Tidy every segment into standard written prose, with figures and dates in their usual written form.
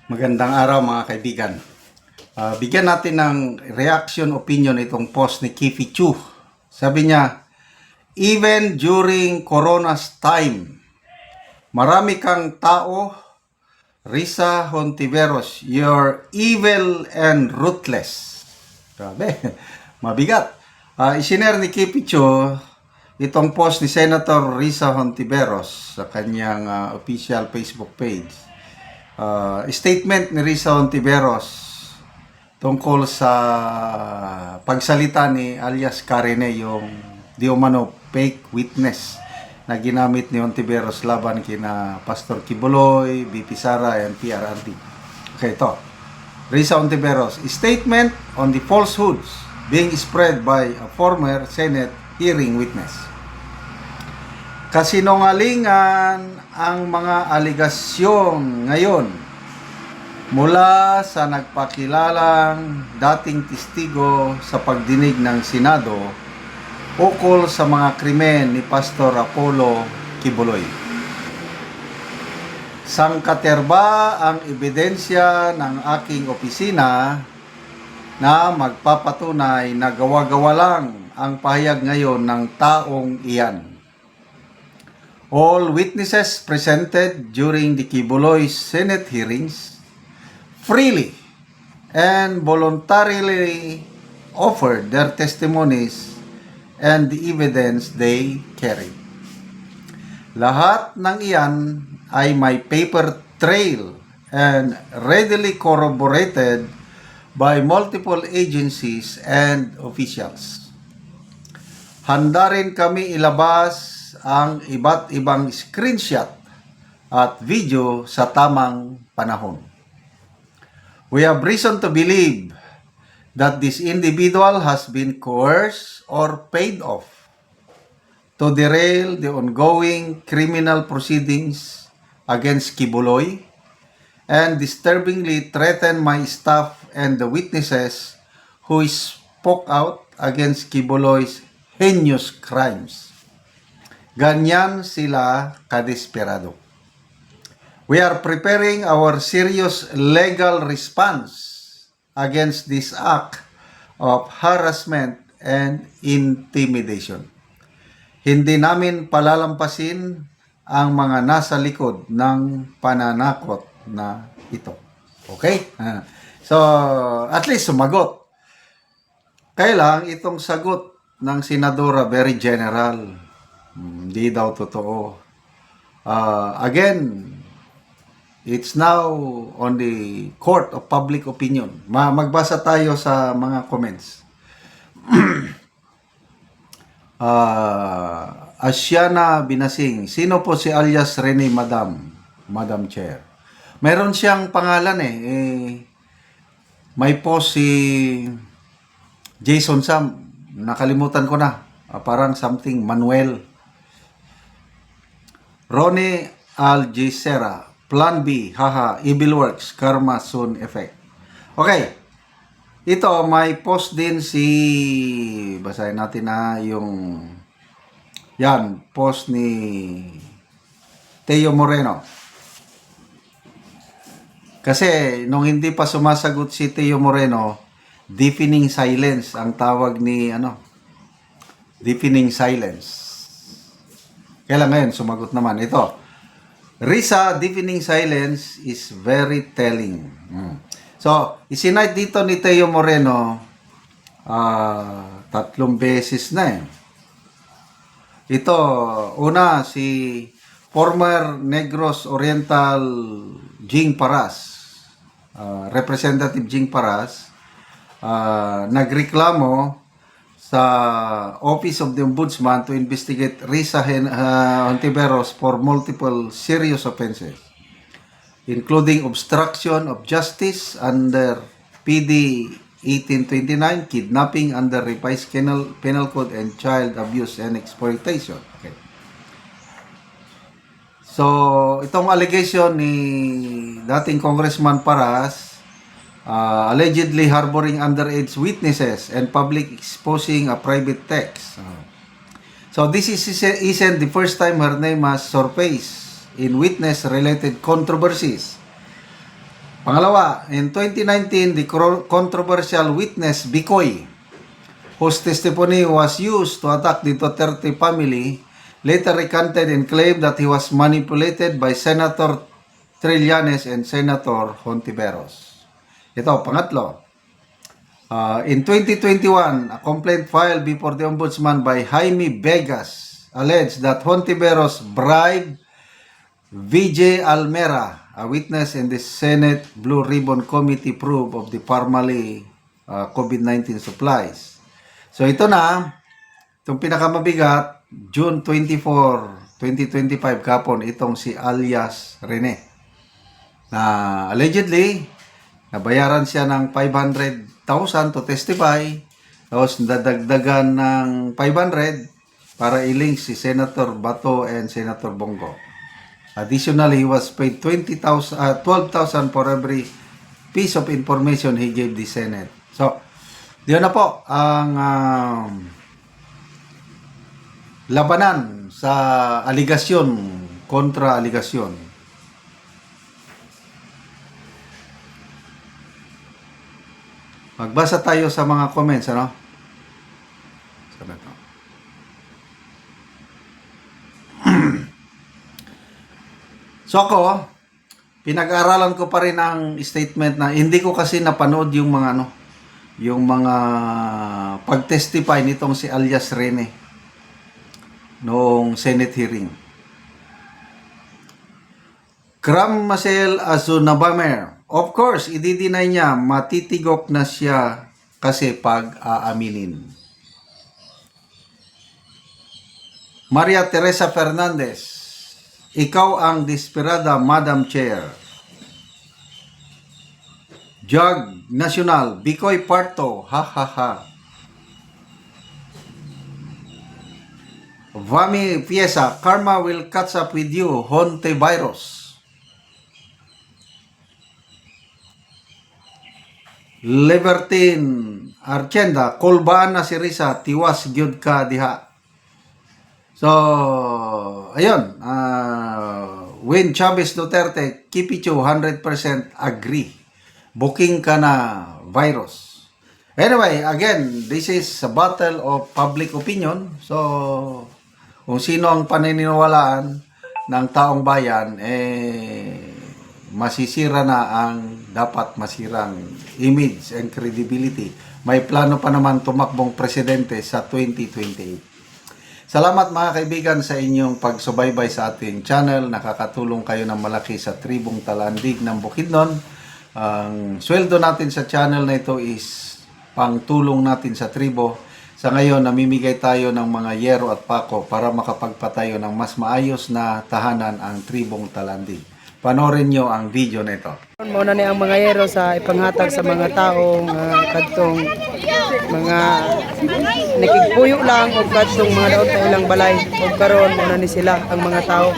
Magandang araw mga kaibigan. Bigyan natin ng reaction opinion itong post ni Kifi Chu. Sabi niya, even during Corona's time, marami kang tao, Risa Hontiveros, you're evil and ruthless. Grabe, mabigat. Isinare ni Kifi Chu itong post ni Senator Risa Hontiveros sa kanyang official Facebook page. Statement ni Risa Hontiveros tungkol sa pagsalita ni alias Karine, yung di umano fake witness na ginamit ni Hontiveros laban kina Pastor Kibuloy, BP Sara, and PRRD. Okay, ito. Risa Hontiveros, statement on the falsehoods being spread by a former Senate hearing witness. Kasinungalingan ang mga aligasyon ngayon mula sa nagpakilalang dating testigo sa pagdinig ng Senado ukol sa mga krimen ni Pastor Apollo Kibuloy. Sangkaterba ang ebidensya ng aking opisina na magpapatunay na gawa-gawa lang ang pahayag ngayon ng taong iyan. All witnesses presented during the Kibuloy Senate hearings freely and voluntarily offered their testimonies and the evidence they carried. Lahat ng iyan ay may paper trail and readily corroborated by multiple agencies and officials. Handa rin kami ilabas ang iba't ibang screenshot at video sa tamang panahon. We have reason to believe that this individual has been coerced or paid off to derail the ongoing criminal proceedings against Kibuloy and disturbingly threaten my staff and the witnesses who spoke out against Kibuloy's heinous crimes. Ganyan sila kadesperado. We are preparing our serious legal response against this act of harassment and intimidation. Hindi namin palalampasin ang mga nasa likod ng pananakot na ito. Okay? So, at least sumagot. Kaya lang, itong sagot ng senadora very general. Hindi daw totoo. Again, it's now on the court of public opinion. Magbasa tayo sa mga comments. Asiana Binasing, sino po si alias Rene Madam Chair? Meron siyang pangalan may post si Jason Sam, nakalimutan ko na. Parang something Manuel. Ronnie Algisera, Plan B, haha, evil works, karma soon effect. Okay, ito may post din si, basahin natin na yung, yan, post ni Teo Moreno. Kasi nung hindi pa sumasagot si Teo Moreno, deafening silence ang tawag ni, deafening silence. Kailan ngayon, sumagot naman. Ito, Risa, deafening silence is very telling. So, isinite dito ni Teo Moreno 3 beses na Ito, una, si former Negros Oriental Jing Paras, Representative Jing Paras, nagreklamo sa Office of the Ombudsman to investigate Risa Hontiveros for multiple serious offenses, including obstruction of justice under PD 1829, kidnapping under revised penal code, and child abuse and exploitation. Okay. So, itong allegation ni dating Congressman Paras, allegedly harboring underage witnesses and public exposing a private text. So this isn't the first time her name has surfaced in witness-related controversies Pangalawa, in 2019, the controversial witness Bicoy, whose testimony was used to attack the Duterte family, later recanted and claimed that he was manipulated by Senator Trillanes and Senator Hontiveros. Ito, pangatlo. In 2021, a complaint filed before the Ombudsman by Jaime Vegas alleged that Hontiveros bribed VJ Almera, a witness in the Senate Blue Ribbon Committee probe of the Parmali COVID-19 supplies. So ito na, itong pinakamabigat, June 24, 2025 kapon, itong si alias Rene. Na allegedly, nabayaran siya ng 500,000 to testify, tapos dadagdagan ng 500 para i-link si Senator Bato and Senator Bongo. Additionally, he was paid 12,000 for every piece of information he gave the Senate. So, diyan na po ang labanan sa aligasyon kontra aligasyon. Magbasa tayo sa mga comments, ano? Sabi ito. So ako, pinag-aralan ko pa rin ang statement na hindi ko kasi napanood yung mga yung mga pag-testify nitong si alias Rene noong Senate hearing. Graham Marcel Azunabamer, of course, i-deny niya, matitigok na siya kasi pag-aaminin. Maria Teresa Fernandez, ikaw ang desperada, Madam Chair. Jug National, Bicoy Parto, ha ha ha. Vami Fiesa, karma will catch up with you, Honte Virus. Libertine Archenda, kolbaan na si Risa, tiwas gyud ka diha. So, ayun, Win Chavez Duterte, Kipichu, 100% agree. Booking ka na, virus. Anyway, again, this is a battle of public opinion. So, kung sino ang paniniwalaan ng taong bayan, masisira na ang dapat masirang image and credibility. May plano pa naman tumakbong presidente sa 2028. Salamat mga kaibigan sa inyong pagsubaybay sa ating channel. Nakakatulong kayo ng malaki sa tribong Talandig ng Bukidnon. Ang sweldo natin sa channel na ito is pangtulong natin sa tribo. Sa ngayon, namimigay tayo ng mga yero at pako para makapagpatayo ng mas maayos na tahanan ang tribong Talandig. Panoorin nyo ang video na ito. Muna ni ang mga yero sa ipanghatag sa mga taong kadtong mga nakigpuyo lang o kadtong mga daot na ilang balay o karon muna ni sila ang mga tao.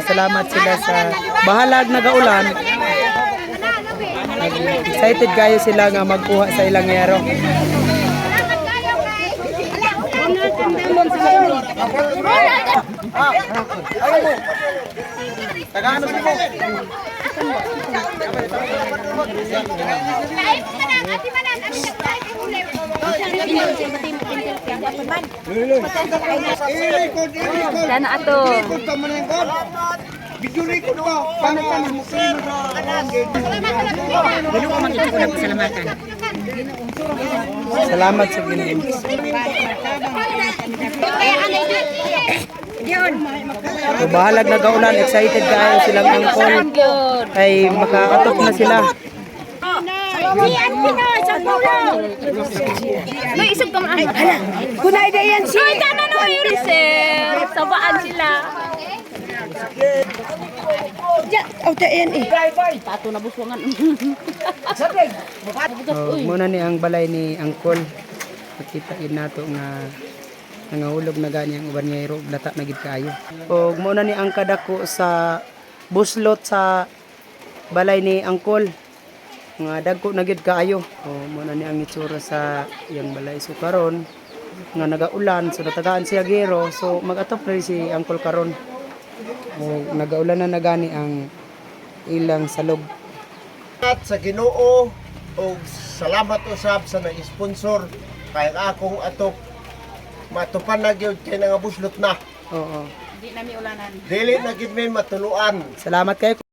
Salamat sila sa bahalag nagaulan. Excited kayo sila nga magkuha sa ilang yero. Sana ato. Salamat sa Ginoo. So, bahalag nagaulan, excited kayo silang angkol ay makaatok na sila. May isog ka man. Kunay da yan siya. Ay, tama na yung reserve. Sabaan sila. Oh, tayan eh. Pato na buswangan. Muna ni ang balay ni angkol. Pakitain nato nga nangahulog na ganyang uban niya iro lata na gid kaayo. Og muna ni ang kadako sa buslot sa balay ni angkol. Nga dagko na gid kaayo. O muna ni ang itsura sa iyang balay so karon nga nagaulan, so natagaan siya gero, so mag-atop na rin si Uncle karon. O nagaulan na nagani ang ilang salog. At sa Ginoo o salamat usab sa nag-sponsor kay akong atop matupan na gyud kay nga buslot na. Oo. Di nami ulanan. Dili na gid may matuluan. Salamat kayo.